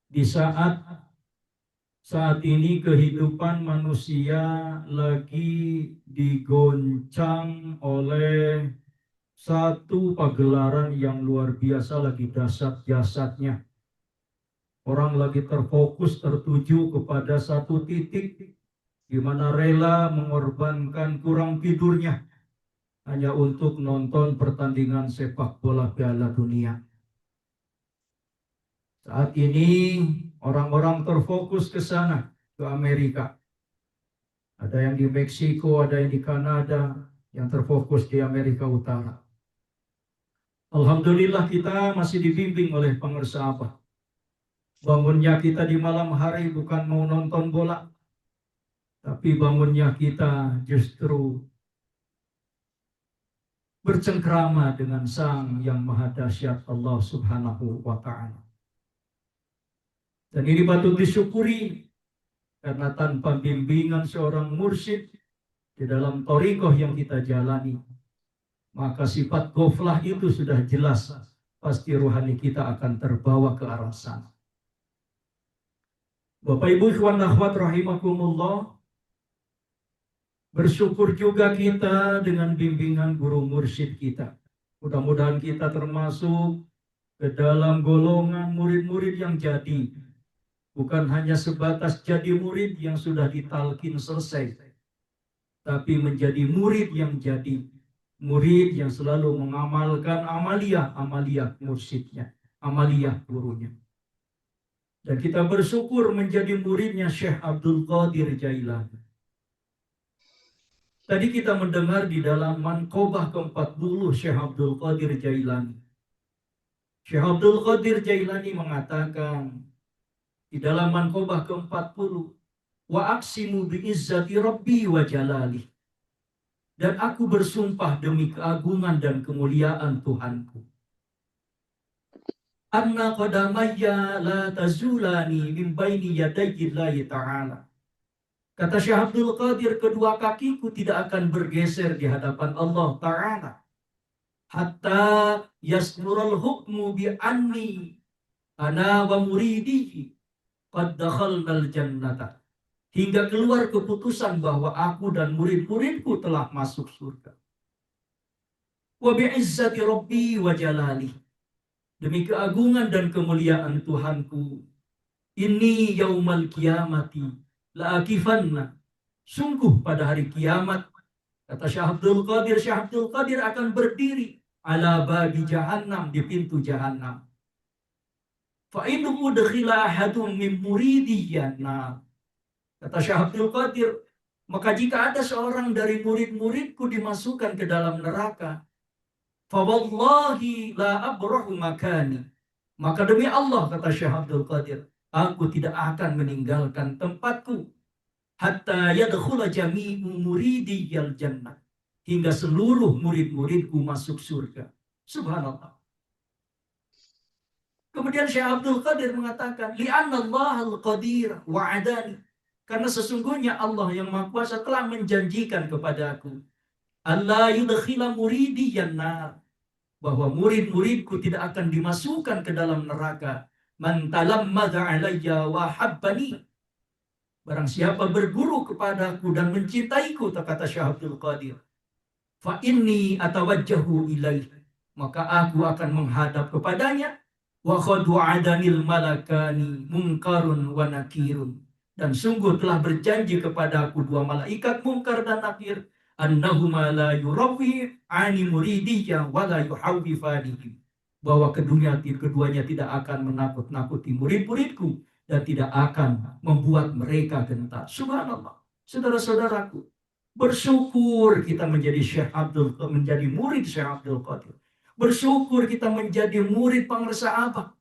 Di saat ini kehidupan manusia lagi digoncang oleh satu pagelaran yang luar biasa, lagi dahsyat-dahsyatnya. Orang lagi terfokus tertuju kepada satu titik di mana rela mengorbankan kurang tidurnya hanya untuk nonton pertandingan sepak bola Piala Dunia. Saat ini orang-orang terfokus ke sana, ke Amerika. Ada yang di Meksiko, ada yang di Kanada, yang terfokus di Amerika Utara. Alhamdulillah kita masih dibimbing oleh penguasa Allah. Bangunnya kita di malam hari bukan mau nonton bola, tapi bangunnya kita justru bercengkrama dengan Sang yang Maha Dahsyat, Allah Subhanahu wa Ta'ala. Dan ini patut disyukuri, karena tanpa bimbingan seorang mursyid di dalam thariqah yang kita jalani, maka sifat ghaflah itu sudah jelas, pasti rohani kita akan terbawa ke arah sana. Bapak Ibu ikhwan akhwat rahimakumullah, bersyukur juga kita dengan bimbingan guru mursyid kita. Mudah-mudahan kita termasuk ke dalam golongan murid-murid yang jadi, bukan hanya sebatas jadi murid yang sudah ditalkin selesai, tapi menjadi murid yang jadi, murid yang selalu mengamalkan amaliyah mursyidnya, amaliyah gurunya. Dan kita bersyukur menjadi muridnya Syekh Abdul Qadir Jailani. Tadi kita mendengar di dalam Manqobah ke-40 Syekh Abdul Qadir Jailani. Syekh Abdul Qadir Jailani mengatakan di dalam Manqobah ke-40, wa aqsimu bi'izzati rabbi wa jalali. Dan aku bersumpah demi keagungan dan kemuliaan Tuhanku, anna qadamayya la tazulani min baini yadayillahi ta'ala. Kata Syekh Abdul Qadir, kedua kakiku tidak akan bergeser di hadapan Allah Ta'ala hatta yasmural hukmu bi anni ana wa muridihi qad dakhalnal jannata, hingga keluar keputusan bahwa aku dan murid-muridku telah masuk surga. Wa bi'izzati rabbi wa jalali, demi keagungan dan kemuliaan Tuhanku, inni yaumal qiyamati la'akifanna, sungguh pada hari kiamat, kata Syekh Abdul Qadir akan berdiri ala babi jahannam, di pintu jahannam. Fa in udkhila ahadun min muridiyana, kata Syekh Abdul Qadir, maka jika ada seorang dari murid-muridku dimasukkan ke dalam neraka, fa wallahi la abrahu makani, maka demi Allah, kata Syekh Abdul Qadir, aku tidak akan meninggalkan tempatku hatta yadkhula jami'u muridiyal jannah, hingga seluruh murid-muridku masuk surga. Subhanallah. Kemudian Syekh Abdul Qadir mengatakan, li'anna Allahal qadir wa'adani, karena sesungguhnya Allah yang Maha Kuasa telah menjanjikan kepadaku, Allah yudkhila muridiyan nar, bahwa murid-muridku tidak akan dimasukkan ke dalam neraka, man talammadha alayya wa habbani, barang siapa berguru kepadaku dan mencintaiku, kata Syekh Abdul Qadir, fa inni atawajjahu ilaih, maka aku akan menghadap kepadanya, wa qad wa'adanil malakani munkarun wa nakirun, dan sungguh telah berjanji kepadaku dua malaikat mungkar dan nakir, annahuma la yurawi ani muridiyya wa la yuhawwifanihim, bahwa keduanya tidak akan menakut-nakuti murid-muridku dan tidak akan membuat mereka gentar. Subhanallah. Saudara-saudaraku, bersyukur kita menjadi murid Syekh Abdul Qadir. Bersyukur kita menjadi murid pengersa apa.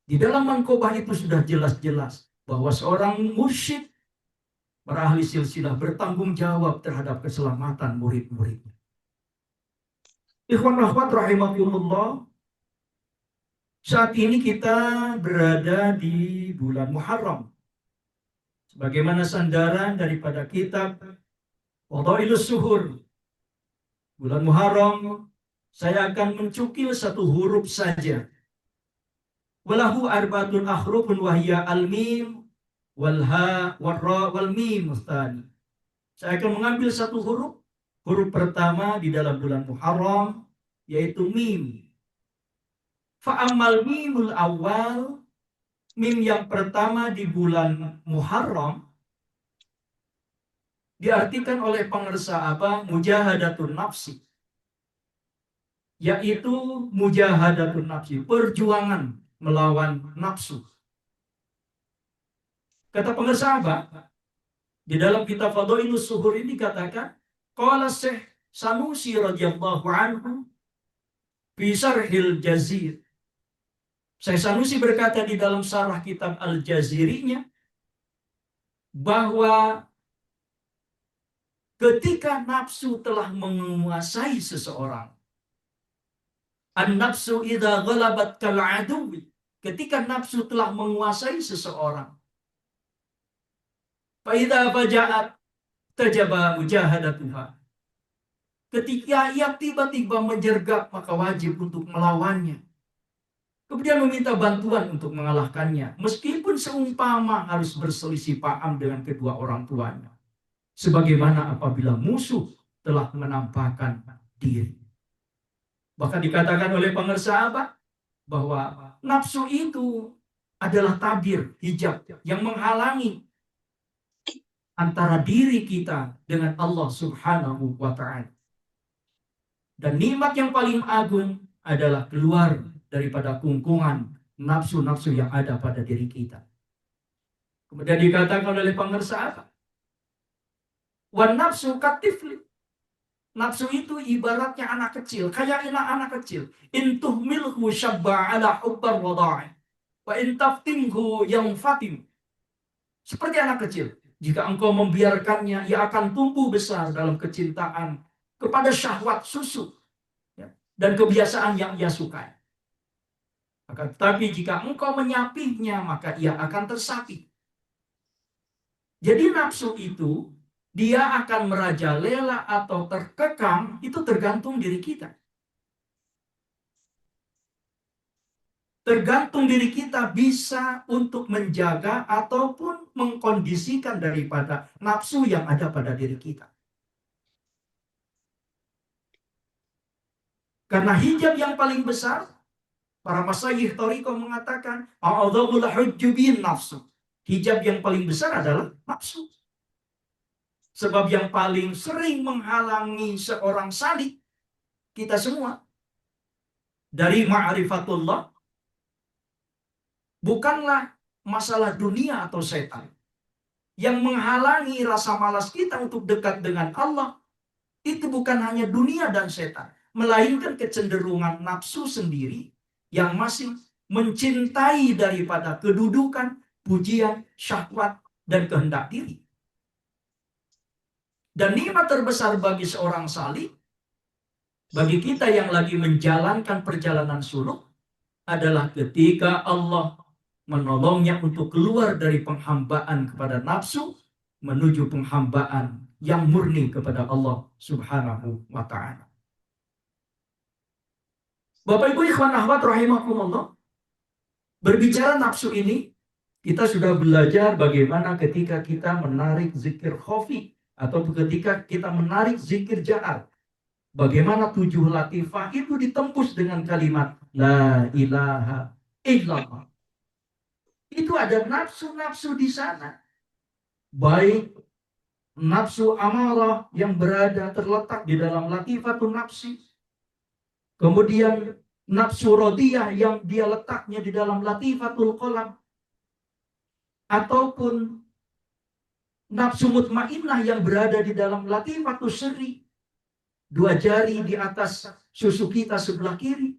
Di dalam Manqobah itu sudah jelas-jelas bahwa seorang mursyid, para ahli silsilah, bertanggung jawab terhadap keselamatan murid-muridnya. Ikhwan akhwat rahimakumullah, saat ini kita berada di bulan Muharram. Sebagaimana sandaran daripada kitab Fadailus Suhur, bulan Muharram, saya akan mencukil satu huruf saja. Walahu arbatun akhrufun wahya al-mim wal ha wal ra wal mim mustani. Saya akan mengambil satu huruf. Huruf pertama di dalam bulan Muharram yaitu mim. Fa'amal mimul awal, mim yang pertama di bulan Muharram diartikan oleh pengersa apa? Mujahadatun nafsi. Yaitu mujahadatun nafsi, perjuangan melawan nafsu. Kata pengersa apa? Di dalam kitab Fadhailus Suhur ini dikatakan, qala Syekh Sanusi radhiyallahu anhu fi Syarhil Jazir. Syekh Sanusi berkata di dalam syarah kitab Al-Jazirinya bahwa ketika nafsu telah menguasai seseorang, an-nafsu idza ghalabat kal aduwi, ketika nafsu telah menguasai seseorang, fa idza faja'at tajaba mujahadatuha, ketika ia tiba-tiba menjergap maka wajib untuk melawannya, kemudian meminta bantuan untuk mengalahkannya, meskipun seumpama harus berselisih paham dengan kedua orang tuanya, sebagaimana apabila musuh telah menampakkan diri. Bahkan dikatakan oleh pengersa apa? Bahwa nafsu itu adalah tabir, hijab yang menghalangi antara diri kita dengan Allah Subhanahu wa Ta'ala. Dan nikmat yang paling agung adalah keluar daripada kungkungan nafsu-nafsu yang ada pada diri kita. Kemudian dikatakan oleh pengersa apa? Wan nafsu katifli. Nafsu itu ibaratnya anak kecil, kayak anak kecil. Intuh milhu syabba ala hubbar wada'i, wa intaftimhu yang fatim. Seperti anak kecil. Jika engkau membiarkannya, ia akan tumbuh besar dalam kecintaan kepada syahwat susu, ya, dan kebiasaan yang ia sukai. Tetapi jika engkau menyapihnya, maka ia akan tersapi. Jadi nafsu itu dia akan merajalela atau terkekang, itu tergantung diri kita. Tergantung diri kita bisa untuk menjaga ataupun mengkondisikan daripada nafsu yang ada pada diri kita. Karena hijab yang paling besar, para masyayikh thariqah mengatakan, a'adzamul hujjubin nafsu. Hijab yang paling besar adalah nafsu. Sebab yang paling sering menghalangi seorang salik, kita semua, dari ma'rifatullah, bukanlah masalah dunia atau setan. Yang menghalangi rasa malas kita untuk dekat dengan Allah, itu bukan hanya dunia dan setan, melainkan kecenderungan nafsu sendiri yang masih mencintai daripada kedudukan, pujian, syahwat, dan kehendak diri. Dan nikmat terbesar bagi seorang salik, bagi kita yang lagi menjalankan perjalanan suluk, adalah ketika Allah menolongnya untuk keluar dari penghambaan kepada nafsu, menuju penghambaan yang murni kepada Allah Subhanahu wa Ta'ala. Bapak Ibu ikhwan akhwat rahimakumullah, berbicara nafsu ini, kita sudah belajar bagaimana ketika kita menarik zikir khafi, atau ketika kita menarik zikir jahar, bagaimana 7 latifah itu ditembus dengan kalimat La ilaha illallah. Itu ada nafsu-nafsu di sana. Baik nafsu amarah yang berada terletak di dalam latifatun nafsi. Kemudian nafsu rodiyah yang dia letaknya di dalam latifatul qalam. Ataupun nafsu mutmainnah yang berada di dalam latifatul sirri. 2 jari di atas susu kita sebelah kiri.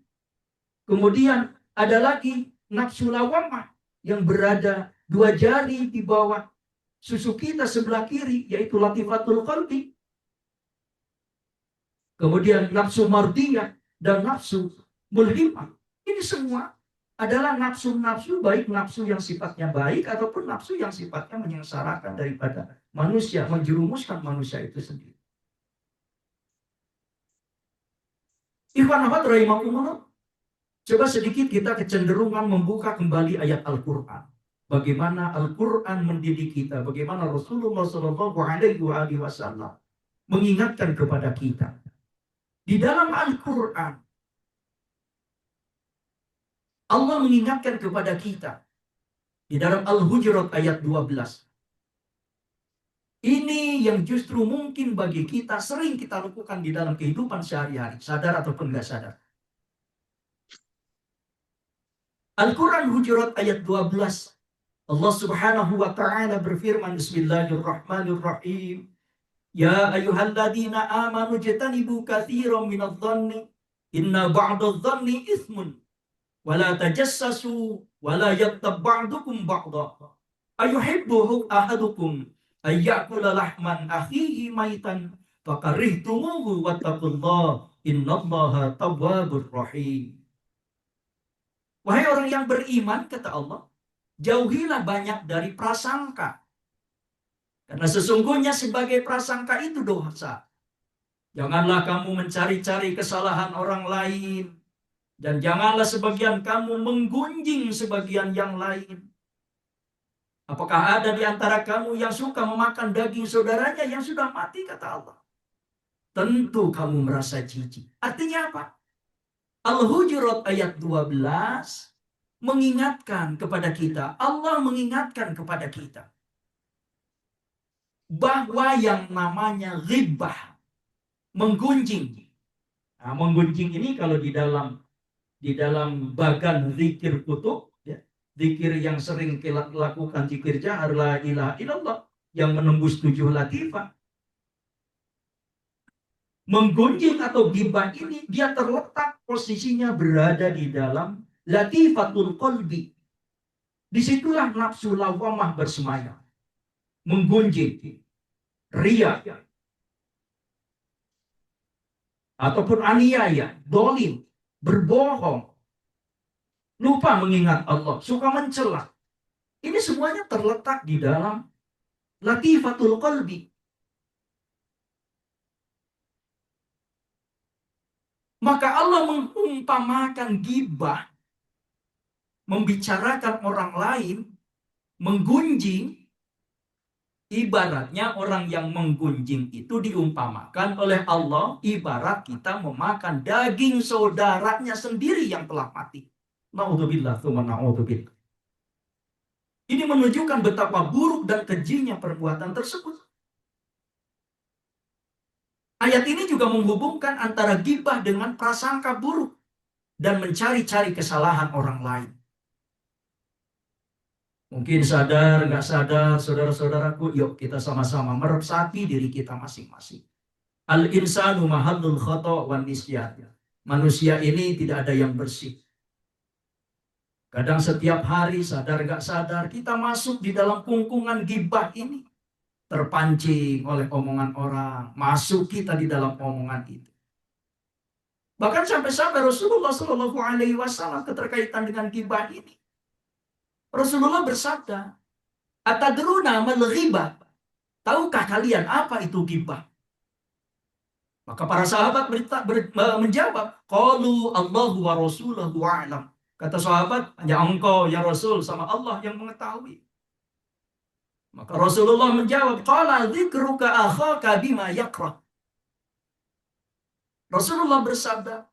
Kemudian ada lagi nafsu lawamah yang berada 2 jari di bawah susu kita sebelah kiri, yaitu latifatul qalbi. Kemudian nafsu mardiyah dan nafsu mulhimah. Ini semua adalah nafsu-nafsu, baik nafsu yang sifatnya baik ataupun nafsu yang sifatnya menyengsarakan daripada manusia, menjerumuskan manusia itu sendiri. Ikhwan akhwat rahimakumullah, Coba sedikit kita kecenderungan membuka kembali ayat Al-Quran. Bagaimana Al-Quran mendidik kita, bagaimana Rasulullah Shallallahu Alaihi Wasallam mengingatkan kepada kita. Di dalam Al-Quran, Allah mengingatkan kepada kita. Di dalam Al-Hujurat ayat 12. Ini yang justru mungkin bagi kita sering kita lakukan di dalam kehidupan sehari-hari, sadar ataupun nggak sadar. Al-Quran Hujurat ayat 12. Allah Subhanahu wa taala berfirman, Bismillahirrahmanirrahim. Ya ayyuhalladzina amanu jtanibu katsiran minadh-dhanni inna ba'dadh-dhanni itsmun wa la tajassasu wa la yattab ba'dukum ba'dha ayuhibbu ahadukum ay ya'kula lahman akhihi maitan fakarihtumuhu wattaqullaha innallaha tawwabur rahim. Wahai orang yang beriman, kata Allah, jauhilah banyak dari prasangka. Karena sesungguhnya sebagai prasangka itu dosa. Janganlah kamu mencari-cari kesalahan orang lain. Dan janganlah sebagian kamu menggunjing sebagian yang lain. Apakah ada di antara kamu yang suka memakan daging saudaranya yang sudah mati, kata Allah. Tentu kamu merasa jijik. Artinya apa? Al-Hujurat ayat 12 mengingatkan kepada kita. Allah mengingatkan kepada kita. Bahwa yang namanya ghibah, menggunjing. Nah, menggunjing ini kalau di dalam bagan zikir kutub, ya, zikir yang sering kita lakukan, zikir jahar la ilaha illallah yang menembus 7 latifah. Menggunjing atau ghibah ini dia terletak posisinya berada di dalam latifatul qalbi. Disitulah nafsu lawamah bersemayam. Menggunjing, ria, ataupun aniaya, dolim, berbohong, lupa mengingat Allah, suka mencela. Ini semuanya terletak di dalam latifatul qalbi. Maka Allah mengumpamakan ghibah, membicarakan orang lain, menggunjing. Ibaratnya orang yang menggunjing itu diumpamakan oleh Allah ibarat kita memakan daging saudaranya sendiri yang telah mati. Na'udzubillah, tsumma na'udzubillah. Ini menunjukkan betapa buruk dan kejinya perbuatan tersebut. Ayat ini juga menghubungkan antara ghibah dengan prasangka buruk dan mencari-cari kesalahan orang lain. Mungkin sadar, nggak sadar, saudara-saudaraku, yuk kita sama-sama meresapi diri kita masing-masing. Al-insanu mahallul khata' wan nisyan. Manusia ini tidak ada yang bersih. Kadang setiap hari, sadar nggak sadar, kita masuk di dalam kungkungan ghibah ini. Terpancing oleh omongan orang, masuk kita di dalam omongan itu. Bahkan sampai-sampai Rasulullah Shallallahu Alaihi Wasallam keterkaitan dengan ghibah ini. Rasulullah bersabda, "Atadruna mal ghibah?" Tahukah kalian apa itu ghibah? Maka para sahabat menjawab, "Qalu Allahu wa rasuluhu a'lam." Kata sahabat, hanya engkau ya Rasul sama Allah yang mengetahui. Maka Rasulullah menjawab, "Qala dzikruka akhaka bima yakrah." Rasulullah bersabda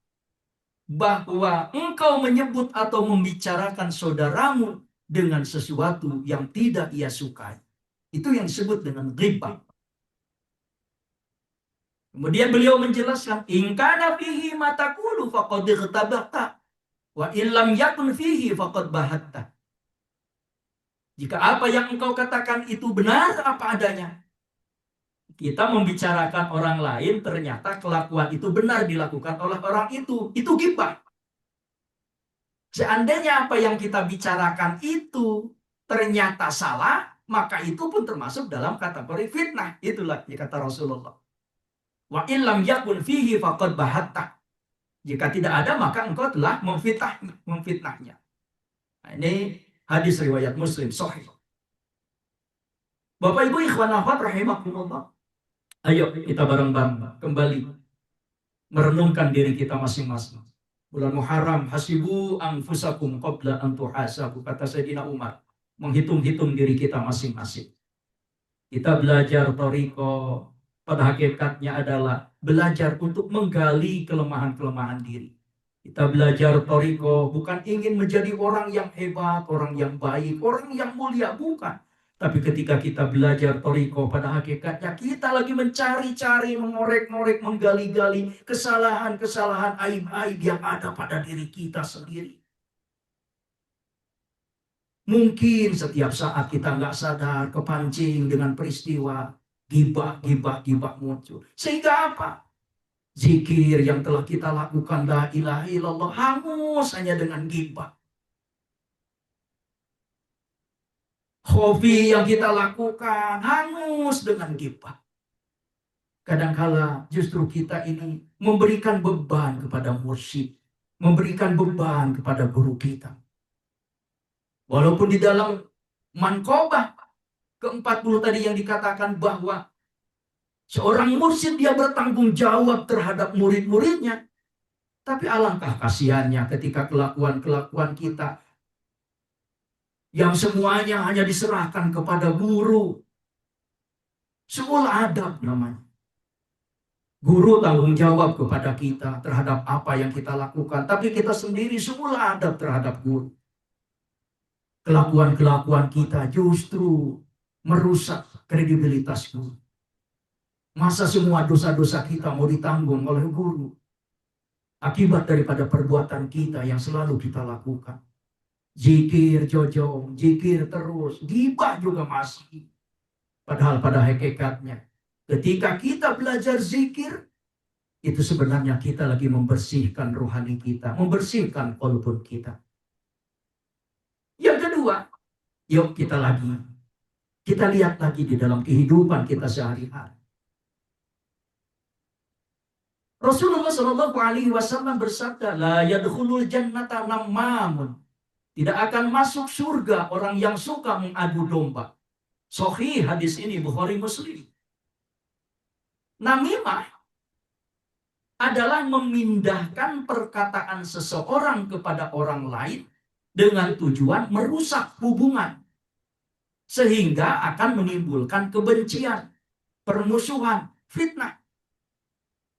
bahwa engkau menyebut atau membicarakan saudaramu dengan sesuatu yang tidak ia sukai. Itu yang disebut dengan ghibah. Kemudian beliau menjelaskan, "In kana fihi ma taqulu faqad ightabta wa illam yakun fihi faqad bahatta." Jika apa yang engkau katakan itu benar apa adanya, kita membicarakan orang lain, ternyata kelakuan itu benar dilakukan oleh orang itu ghibah. Seandainya apa yang kita bicarakan itu ternyata salah, maka itu pun termasuk dalam kategori fitnah. Itulah kata Rasulullah. Wa illam yakun fihi faqad bahatta. Jika tidak ada, maka engkau telah memfitnahnya. Nah, ini hadis riwayat Muslim sahih. Bapak Ibu ikhwan akhwat rahimakumullah. Ayo kita bareng-bareng kembali merenungkan diri kita masing-masing. Bulan Muharram, hasibu anfusakum qabla an tuhasabu, kata Sayyidina Umar. Menghitung-hitung diri kita masing-masing. Kita belajar toriko, pada hakikatnya adalah belajar untuk menggali kelemahan-kelemahan diri. Kita belajar toriko bukan ingin menjadi orang yang hebat, orang yang baik, orang yang mulia, bukan. Tapi ketika kita belajar toriko, pada hakikatnya kita lagi mencari-cari, mengorek-ngorek, menggali-gali kesalahan-kesalahan, aib-aib yang ada pada diri kita sendiri. Mungkin setiap saat kita nggak sadar kepancing dengan peristiwa gibah muncul. Sehingga apa? Zikir yang telah kita lakukan, la ilaha illallah, hangus hanya dengan gibah. Hobi yang kita lakukan hangus dengan gibah. Kadangkala justru kita ini memberikan beban kepada mursyid, memberikan beban kepada guru kita. Walaupun di dalam Manqobah ke-40 tadi yang dikatakan bahwa seorang mursyid dia bertanggung jawab terhadap murid-muridnya. Tapi alangkah kasihannya ketika kelakuan-kelakuan kita yang semuanya hanya diserahkan kepada guru. Suul adab namanya. Guru tanggung jawab kepada kita terhadap apa yang kita lakukan. Tapi kita sendiri suul adab terhadap guru. Kelakuan-kelakuan kita justru merusak kredibilitas guru. Masa semua dosa-dosa kita mau ditanggung oleh guru? Akibat daripada perbuatan kita yang selalu kita lakukan. Zikir jojong, zikir terus, gibah juga masih. Padahal pada hakikatnya, ketika kita belajar zikir, itu sebenarnya kita lagi membersihkan rohani kita, membersihkan qalbun kita. Yang kedua, yuk kita lihat lagi di dalam kehidupan kita sehari-hari. Rasulullah Shallallahu Alaihi Wasallam bersabda, la yadkhulul jannata nammamun. Tidak akan masuk surga orang yang suka mengadu domba. Sahih hadis ini Bukhari Muslim. Namimah adalah memindahkan perkataan seseorang kepada orang lain dengan tujuan merusak hubungan. Sehingga akan menimbulkan kebencian, permusuhan, fitnah.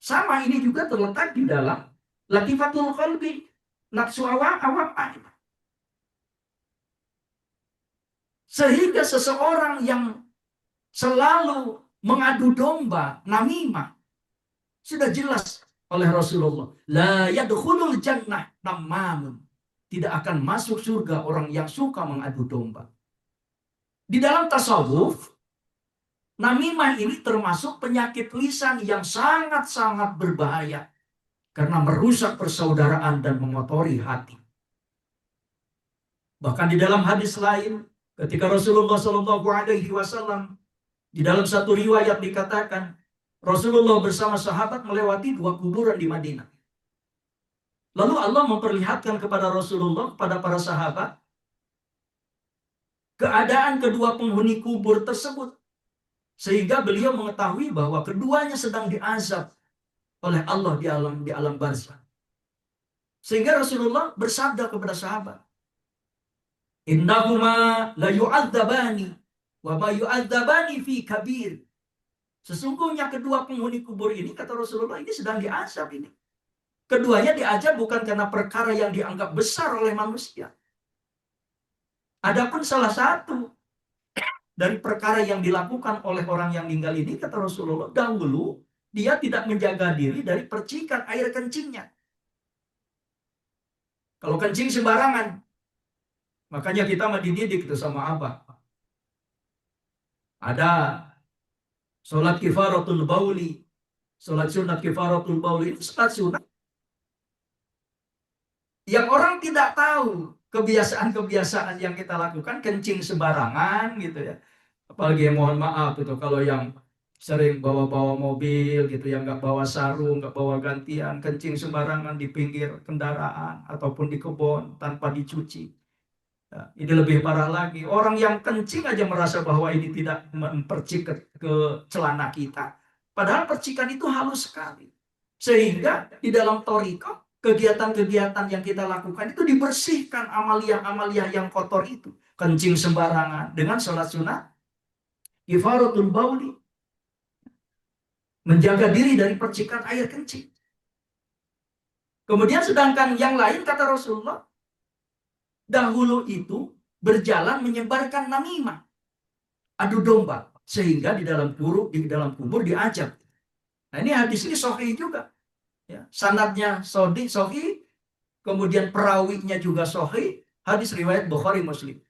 Sama ini juga terletak di dalam latifatul qalbi, nafsu awam. Sehingga seseorang yang selalu mengadu domba, namimah, sudah jelas oleh Rasulullah, la yadkhulul jannah nammamun. Tidak akan masuk surga orang yang suka mengadu domba. Di dalam tasawuf, namimah ini termasuk penyakit lisan yang sangat-sangat berbahaya karena merusak persaudaraan dan mengotori hati. Bahkan di dalam hadis lain, ketika Rasulullah Shallallahu Alaihi Wasallam di dalam satu riwayat dikatakan Rasulullah bersama sahabat melewati 2 kuburan di Madinah. Lalu Allah memperlihatkan kepada Rasulullah, kepada para sahabat, keadaan kedua penghuni kubur tersebut. Sehingga beliau mengetahui bahwa keduanya sedang diazab oleh Allah di alam barzakh. Sehingga Rasulullah bersabda kepada sahabat, innahuma la yu'adzabani wa ma yu'adzabani fi kabir. Sesungguhnya kedua penghuni kubur ini, kata Rasulullah, ini sedang diazab ini. Keduanya diazab bukan karena perkara yang dianggap besar oleh manusia. Adapun salah satu dari perkara yang dilakukan oleh orang yang meninggal ini, kata Rasulullah, dahulu dia tidak menjaga diri dari percikan air kencingnya. Kalau kencing sembarangan, makanya kita mah dididik itu sama apa? Ada sholat kifaratul bauli, sholat sunat kifaratul bauli, itu sholat sunat yang orang tidak tahu kebiasaan-kebiasaan yang kita lakukan, kencing sembarangan gitu ya. Apalagi mohon maaf itu kalau yang sering bawa-bawa mobil gitu, yang nggak bawa sarung, nggak bawa gantian, kencing sembarangan di pinggir kendaraan ataupun di kebun tanpa dicuci. Nah, ini lebih parah lagi. Orang yang kencing aja merasa bahwa ini tidak mempercik ke celana kita. Padahal percikan itu halus sekali. Sehingga di dalam thariqah kegiatan-kegiatan yang kita lakukan itu dibersihkan amalia-amalia yang kotor itu. Kencing sembarangan dengan sholat sunat, ifaratul bauli, menjaga diri dari percikan air kencing. Kemudian sedangkan yang lain kata Rasulullah, dahulu itu berjalan menyebarkan namimah, adu domba, sehingga di dalam kubur diajak. Nah ini hadis ini sahih juga. Ya, sanadnya sahih, kemudian perawinya juga sahih, hadis riwayat Bukhari Muslim.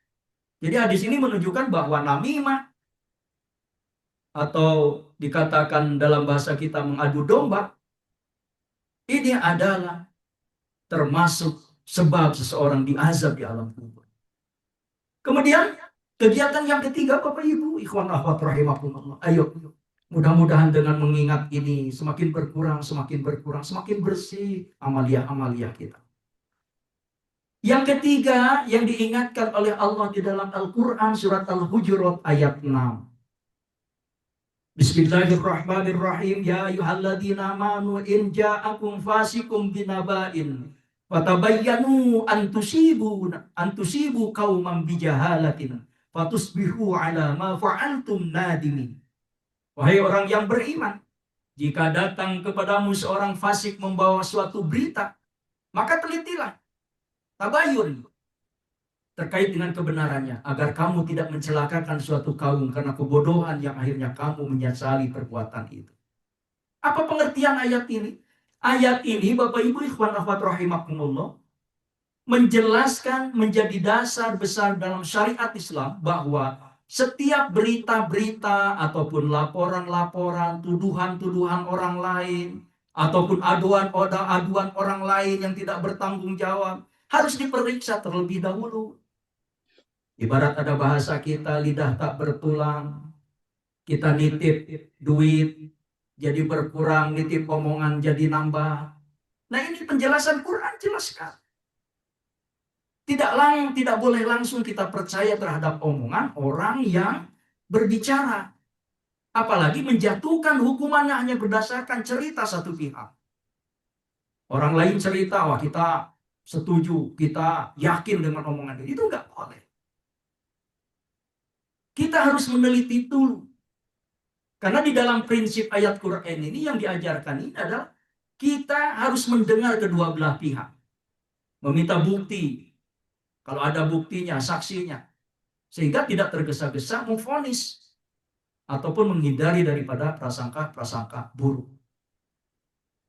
Jadi hadis ini menunjukkan bahwa namimah atau dikatakan dalam bahasa kita mengadu domba, ini adalah termasuk sebab seseorang diazab di alam kubur. Kemudian kegiatan yang ketiga, Bapak Ibu, ikhwan akhwat rahimakumullah. Ayo, mudah-mudahan dengan mengingat ini semakin berkurang, semakin bersih amalia-amalia kita. Yang ketiga yang diingatkan oleh Allah di dalam Al-Quran surat Al-Hujurat ayat 6. Bismillahirrahmanirrahim. Ya ayyuhalladzina amanu in ja'akum fasikum binaba'in fatabayyanu an tusibu qauman bijahalatin fatusbihu ala ma fa'altum nadimin. Wahai orang yang beriman, jika datang kepadamu seorang fasik membawa suatu berita, maka telitilah, tabayun, terkait dengan kebenarannya, agar kamu tidak mencelakakan suatu kaum karena kebodohan yang akhirnya kamu menyesali perbuatan itu. Apa pengertian ayat ini? Ayat ini, Bapak Ibu ikhwan akhwat rahimakumullah, menjelaskan menjadi dasar besar dalam syariat Islam bahwa setiap berita-berita ataupun laporan-laporan, tuduhan-tuduhan orang lain, ataupun aduan orang lain yang tidak bertanggung jawab, harus diperiksa terlebih dahulu. Ibarat ada bahasa kita, lidah tak bertulang, kita nitip duit jadi berkurang, nitip omongan jadi nambah. Nah ini penjelasan Quran jelas sekali. Tidak boleh langsung kita percaya terhadap omongan orang yang berbicara. Apalagi menjatuhkan hukumannya hanya berdasarkan cerita satu pihak. Orang lain cerita, wah kita setuju, kita yakin dengan omongan itu nggak boleh. Kita harus meneliti dulu. Karena di dalam prinsip ayat Quran ini yang diajarkan ini adalah kita harus mendengar kedua belah pihak. Meminta bukti. Kalau ada buktinya, saksinya. Sehingga tidak tergesa-gesa memvonis. Ataupun menghindari daripada prasangka-prasangka buruk.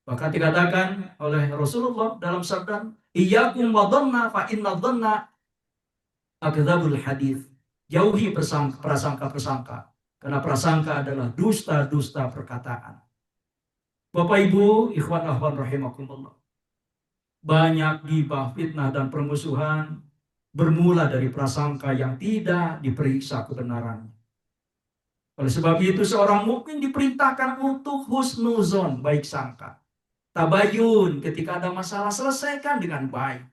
Bahkan dikatakan oleh Rasulullah dalam sabda, Iyyakum wa dhanna fa inna dhanna akdzabul hadits. Jauhi prasangka-prasangka. Karena prasangka adalah dusta-dusta perkataan. Bapak Ibu, ikhwan akhwan rahimakumullah. Banyak ghibah, fitnah dan permusuhan bermula dari prasangka yang tidak diperiksa kebenarannya. Oleh sebab itu seorang mukmin diperintahkan untuk husnuzon, baik sangka. Tabayun, ketika ada masalah selesaikan dengan baik.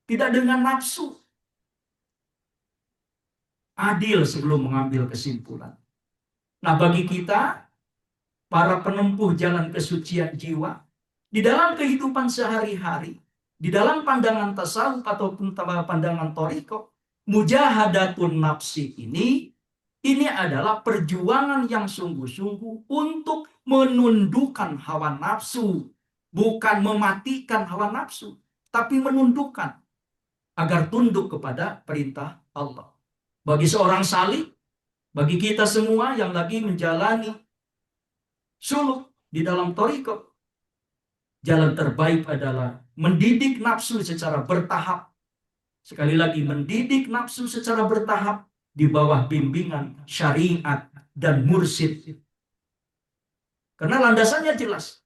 Tidak dengan nafsu. Adil sebelum mengambil kesimpulan. Nah bagi kita, para penempuh jalan kesucian jiwa, di dalam kehidupan sehari-hari, di dalam pandangan tasawuf ataupun pandangan thariqah, mujahadatun nafsi ini adalah perjuangan yang sungguh-sungguh untuk menundukkan hawa nafsu. Bukan mematikan hawa nafsu, tapi menundukkan agar tunduk kepada perintah Allah. Bagi seorang salik, bagi kita semua yang lagi menjalani suluk di dalam thariqah, jalan terbaik adalah mendidik nafsu secara bertahap. Sekali lagi, mendidik nafsu secara bertahap di bawah bimbingan syariat dan mursyid. Karena landasannya jelas.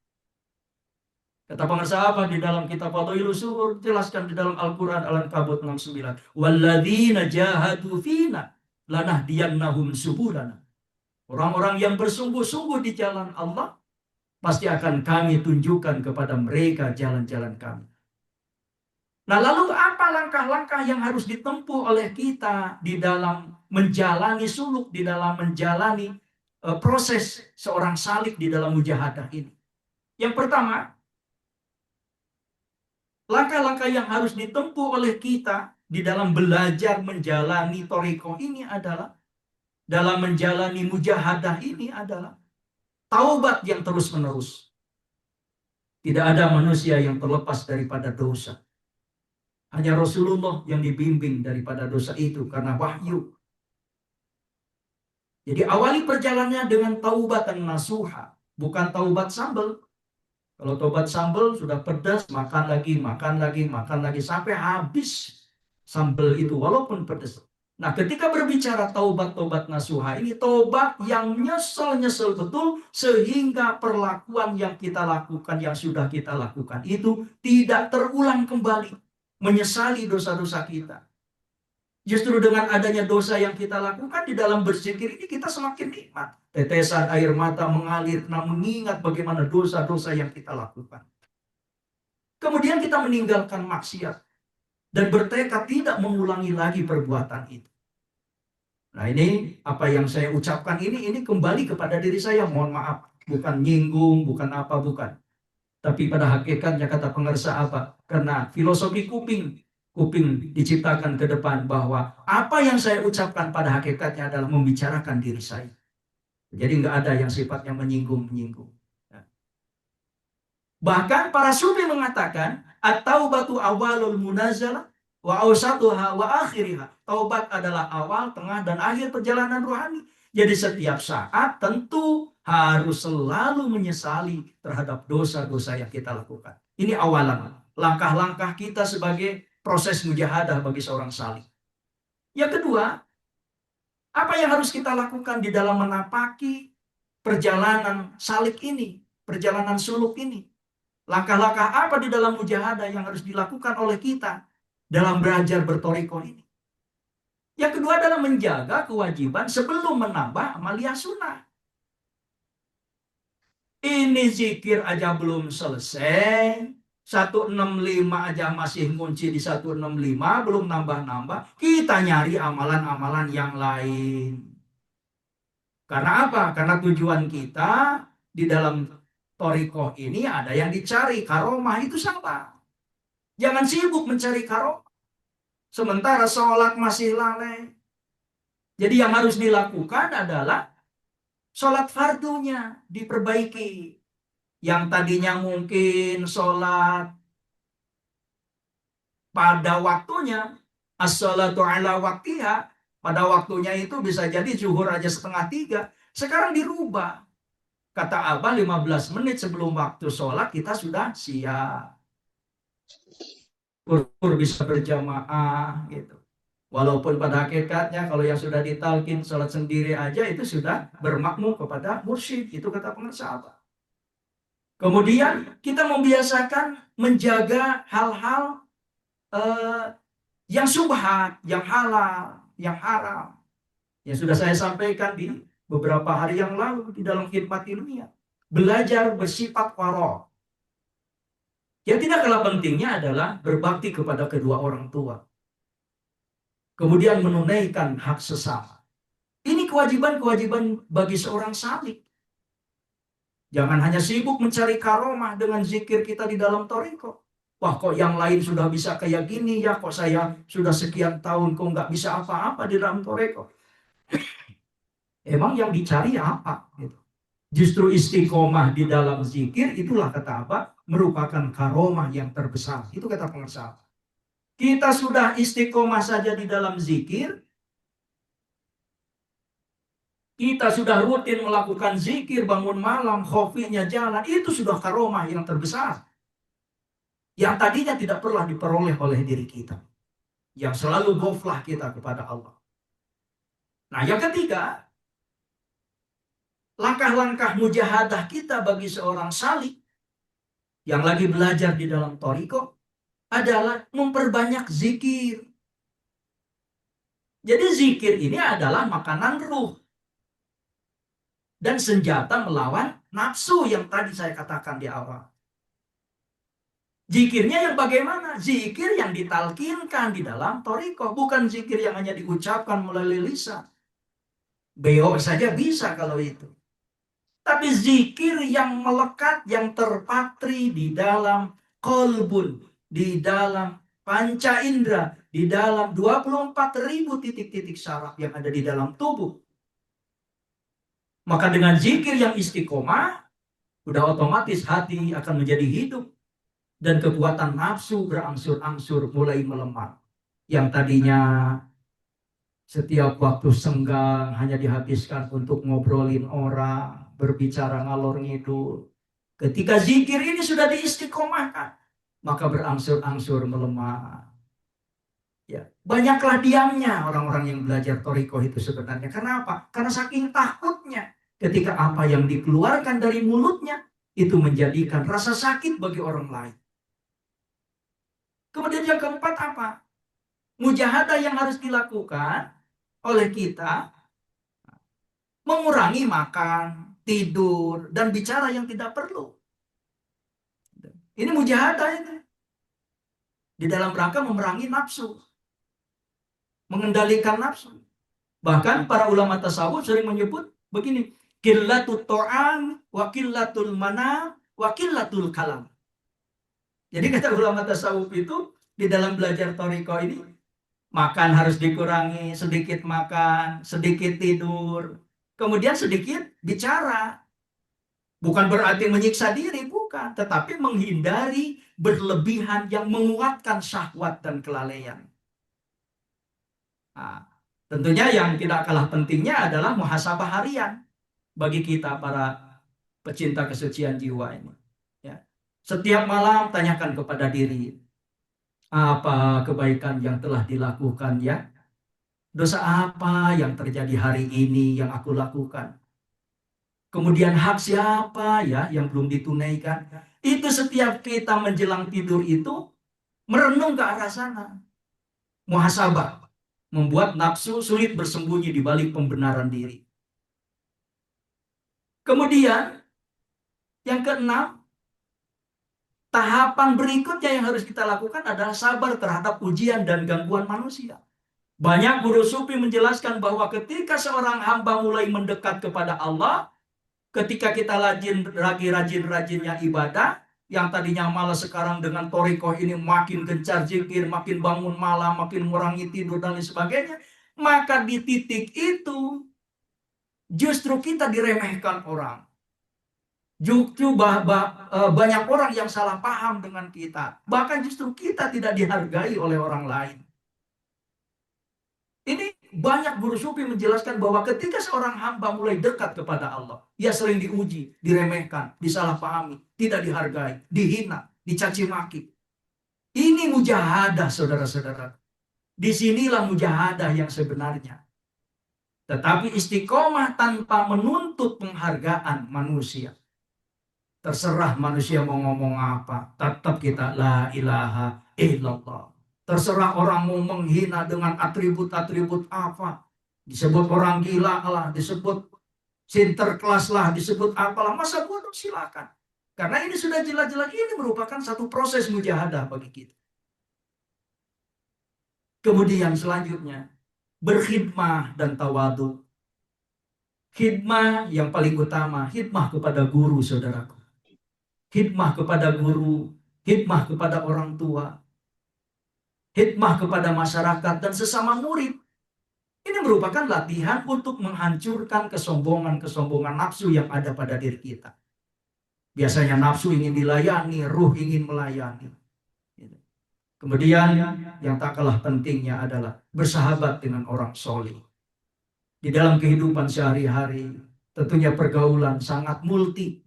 Kata pengarsahabat di dalam kitab Fadhailus Suhur, jelaskan di dalam Al-Quran Al-Ankabut 69. Walladzina jahadu fina lanahdiyannahum subulana. Orang-orang yang bersungguh-sungguh di jalan Allah, pasti akan kami tunjukkan kepada mereka jalan-jalan kami. Nah lalu apa langkah-langkah yang harus ditempuh oleh kita di dalam menjalani suluk, di dalam menjalani proses seorang salik di dalam mujahadah ini? Yang pertama, Langkah-langkah yang harus ditempuh oleh kita di dalam belajar menjalani toriko ini adalah, dalam menjalani mujahadah ini adalah taubat yang terus-menerus. Tidak ada manusia yang terlepas daripada dosa. Hanya Rasulullah yang dibimbing daripada dosa itu karena wahyu. Jadi awali perjalanannya dengan taubatan nasuha, bukan taubat sambal. Kalau taubat sambal sudah pedas, makan lagi, makan lagi, makan lagi sampai habis sambal itu walaupun pedas. Nah, ketika berbicara taubat-taubat nasuha ini taubat yang nyesel-nyesel betul sehingga perlakuan yang kita lakukan, yang sudah kita lakukan itu tidak terulang kembali. Menyesali dosa-dosa kita. Justru dengan adanya dosa yang kita lakukan di dalam berzikir ini kita semakin nikmat. Tetesan air mata mengalir karena mengingat bagaimana dosa-dosa yang kita lakukan. Kemudian kita meninggalkan maksiat dan bertekad tidak mengulangi lagi perbuatan itu. Nah, ini apa yang saya ucapkan ini kembali kepada diri saya. Mohon maaf, bukan nyinggung, bukan apa, bukan. Tapi pada hakikatnya kata pengersa apa? Karena filosofi kuping diciptakan ke depan bahwa apa yang saya ucapkan pada hakikatnya adalah membicarakan diri saya. Jadi nggak ada yang sifatnya menyinggung-menyinggung. Bahkan para sufi mengatakan, at-taubatu awalul munazalah wa awsatuha wa akhiriha. Taubat adalah awal, tengah, dan akhir perjalanan rohani. Jadi setiap saat tentu harus selalu menyesali terhadap dosa-dosa yang kita lakukan. Ini awalan, langkah-langkah kita sebagai proses mujahadah bagi seorang salik. Yang kedua, apa yang harus kita lakukan di dalam menapaki perjalanan salik ini, perjalanan suluk ini? Langkah-langkah apa di dalam mujahadah yang harus dilakukan oleh kita dalam belajar bertoriko ini? Yang kedua adalah menjaga kewajiban sebelum menambah amalia sunnah. Ini zikir aja belum selesai, 165 aja masih kunci di 165, belum nambah-nambah. Kita nyari amalan-amalan yang lain. Karena apa? Karena tujuan kita di dalam torikoh ini ada yang dicari. Karomah itu salah. Jangan sibuk mencari karomah. Sementara sholat masih lalai. Jadi yang harus dilakukan adalah sholat fardunya diperbaiki. Yang tadinya mungkin sholat pada waktunya, as-sholatu ala waktiha, pada waktunya itu bisa jadi zuhur aja 2:30. Sekarang dirubah. Kata Abah 15 menit sebelum waktu sholat kita sudah siap. Bisa berjamaah gitu. Walaupun pada hakikatnya kalau yang sudah ditalkin sholat sendiri aja itu sudah bermakmum kepada mursyid. Itu kata pengersa Abah. Kemudian kita membiasakan menjaga hal-hal yang subhat, yang halal, yang haram. Yang sudah saya sampaikan di beberapa hari yang lalu di dalam khidmat ilmiah. Belajar bersifat waro. Yang tidak kalah pentingnya adalah berbakti kepada kedua orang tua. Kemudian menunaikan hak sesama. Ini kewajiban-kewajiban bagi seorang salik. Jangan hanya sibuk mencari karomah dengan zikir kita di dalam toriko. Wah, kok yang lain sudah bisa kayak gini ya, kok saya sudah sekian tahun kok nggak bisa apa-apa di dalam toriko. Emang yang dicari apa? Gitu. Justru istiqomah di dalam zikir itulah kata apa? Merupakan karomah yang terbesar. Itu kata pengersa. Kita sudah istiqomah saja di dalam zikir. Kita sudah rutin melakukan zikir, bangun malam, khofinya jalan. Itu sudah karomah yang terbesar. Yang tadinya tidak pernah diperoleh oleh diri kita. Yang selalu ghaflah kita kepada Allah. Nah, yang ketiga, langkah-langkah mujahadah kita bagi seorang salik yang lagi belajar di dalam toriko adalah memperbanyak zikir. Jadi zikir ini adalah makanan ruh dan senjata melawan nafsu yang tadi saya katakan di awal. Zikirnya yang bagaimana? Zikir yang ditalkinkan di dalam toriko, bukan zikir yang hanya diucapkan melalui lisan. Beo saja bisa kalau itu. Tapi zikir yang melekat, yang terpatri di dalam kolbun, di dalam panca indera, di dalam 24.000 titik-titik saraf yang ada di dalam tubuh. Maka dengan zikir yang istiqomah, udah otomatis hati akan menjadi hidup. Dan kekuatan nafsu berangsur-angsur mulai melemah. Yang tadinya setiap waktu senggang hanya dihabiskan untuk ngobrolin orang, berbicara ngalor ngidul. Ketika zikir ini sudah diistiqomahkan, maka berangsur-angsur melemah. Ya, banyaklah diamnya orang-orang yang belajar Toriko itu sebenarnya. Kenapa? Karena saking takutnya ketika apa yang dikeluarkan dari mulutnya itu menjadikan rasa sakit bagi orang lain. Kemudian yang keempat apa? Mujahadah yang harus dilakukan oleh kita mengurangi makan, tidur, dan bicara yang tidak perlu. Ini mujahadah ini. Di dalam rangka memerangi nafsu. Mengendalikan nafsu. Bahkan para ulama tasawuf sering menyebut begini, qillatul ta'am wa qillatul manam wa qillatul kalam. Jadi kata ulama tasawuf itu di dalam belajar Toriko ini, makan harus dikurangi, sedikit makan, sedikit tidur, kemudian sedikit bicara. Bukan berarti menyiksa diri, bukan, tetapi menghindari berlebihan yang menguatkan syahwat dan kelalaian. Nah, tentunya yang tidak kalah pentingnya adalah muhasabah harian bagi kita para pecinta kesucian jiwa ini. Ya. Setiap malam tanyakan kepada diri, apa kebaikan yang telah dilakukan ya? Dosa apa yang terjadi hari ini yang aku lakukan? Kemudian hak siapa ya yang belum ditunaikan? Itu setiap kita menjelang tidur itu merenung ke arah sana. Muhasabah. Membuat nafsu sulit bersembunyi di balik pembenaran diri. Kemudian yang keenam, tahapan berikutnya yang harus kita lakukan adalah sabar terhadap ujian dan gangguan manusia. Banyak guru sufi menjelaskan bahwa ketika seorang hamba mulai mendekat kepada Allah, ketika kita lagi rajin-rajinnya ibadah, yang tadinya malas sekarang dengan Torikoh ini makin gencar zikir, makin bangun malam, makin mengurangi tidur dan lain sebagainya, maka di titik itu justru kita diremehkan orang. Justru banyak orang yang salah paham dengan kita. Bahkan justru kita tidak dihargai oleh orang lain. Ini banyak guru sufi menjelaskan bahwa ketika seorang hamba mulai dekat kepada Allah, ia sering diuji, diremehkan, disalahpahami, tidak dihargai, dihina, dicaci maki. Ini mujahadah, saudara-saudara. Disinilah mujahadah yang sebenarnya. Tetapi istiqomah tanpa menuntut penghargaan manusia. Terserah manusia mau ngomong apa, tetap kita la ilaha illallah. Terserah orang mau menghina dengan atribut-atribut apa. Disebut orang gila lah, disebut sinterklas lah, disebut apalah. Masa bodoh silakan. Karena ini sudah jelas-jelas ini merupakan satu proses mujahadah bagi kita. Kemudian selanjutnya, berkhidmah dan tawadu. Khidmah yang paling utama, khidmah kepada guru, saudaraku. Khidmah kepada guru, khidmah kepada orang tua, khidmah kepada masyarakat dan sesama murid. Ini merupakan latihan untuk menghancurkan kesombongan-kesombongan nafsu yang ada pada diri kita. Biasanya nafsu ingin dilayani, ruh ingin melayani. Kemudian yang tak kalah pentingnya adalah bersahabat dengan orang soleh. Di dalam kehidupan sehari-hari, tentunya pergaulan sangat multi,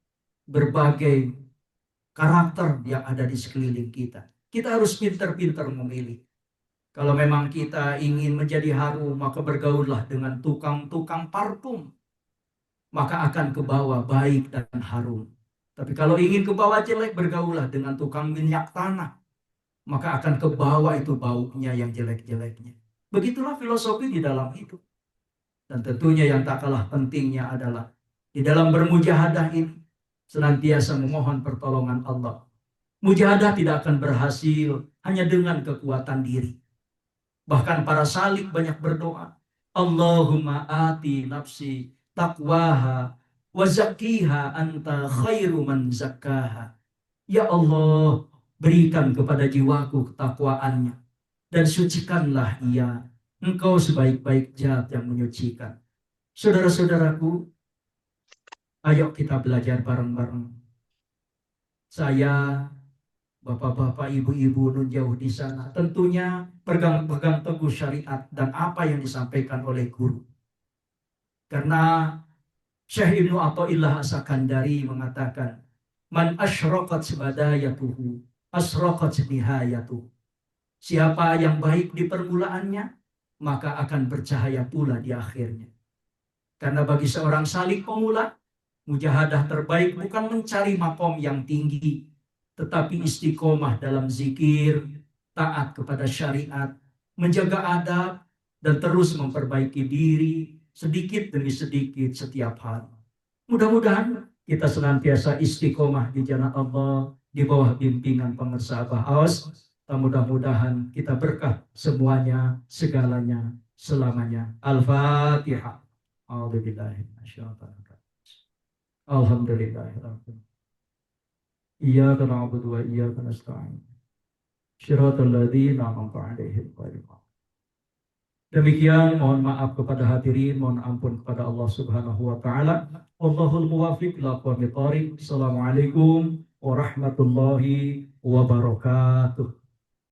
berbagai karakter yang ada di sekeliling kita. Kita harus pintar-pintar memilih. Kalau memang kita ingin menjadi harum, maka bergaullah dengan tukang-tukang parfum. Maka akan ke bawah baik dan harum. Tapi kalau ingin ke bawah jelek, bergaullah dengan tukang minyak tanah. Maka akan ke bawah itu baunya yang jelek-jeleknya. Begitulah filosofi di dalam hidup. Dan tentunya yang tak kalah pentingnya adalah di dalam bermujahadah ini senantiasa memohon pertolongan Allah. Mujahadah tidak akan berhasil hanya dengan kekuatan diri. Bahkan para salik banyak berdoa. Allahumma ati nafsi taqwaha wa zakkiha anta khairu man zakkaha. Ya Allah, Berikan kepada jiwaku ketakwaannya, dan sucikanlah ia. Engkau sebaik-baik zat yang menyucikan. Saudara-saudaraku, ayo kita belajar bareng-bareng. Saya, bapak-bapak, ibu-ibu nun jauh di sana, tentunya pegang teguh syariat dan apa yang disampaikan oleh guru. Karena Syekh Ibnu Athaillah As-Sakandari mengatakan, man asyraqat badayatuhu asyraqat nihayatuhu. Siapa yang baik di permulaannya, maka akan bercahaya pula di akhirnya. Karena bagi seorang salik pemula, mujahadah terbaik bukan mencari makom yang tinggi, tetapi istiqomah dalam zikir, taat kepada syariat, menjaga adab, dan terus memperbaiki diri sedikit demi sedikit setiap hari. Mudah-mudahan kita senantiasa istiqomah di jalan Allah, di bawah bimbingan pengersah Awas. Mudah-mudahan kita berkah semuanya, segalanya, selamanya. Al-Fatihah. Alhamdulillahirrahmanirrahim. Iyyaka na'budu wa iyyaka nasta'in. Shiratal ladzina an'amta 'alaihim ghairil maghdubi. Demikian, mohon maaf kepada hadirin, mohon ampun kepada Allah Subhanahu wa taala. Wallahul muwaffiq ila aqwamit thoriq. Assalamualaikum warahmatullahi wabarakatuh.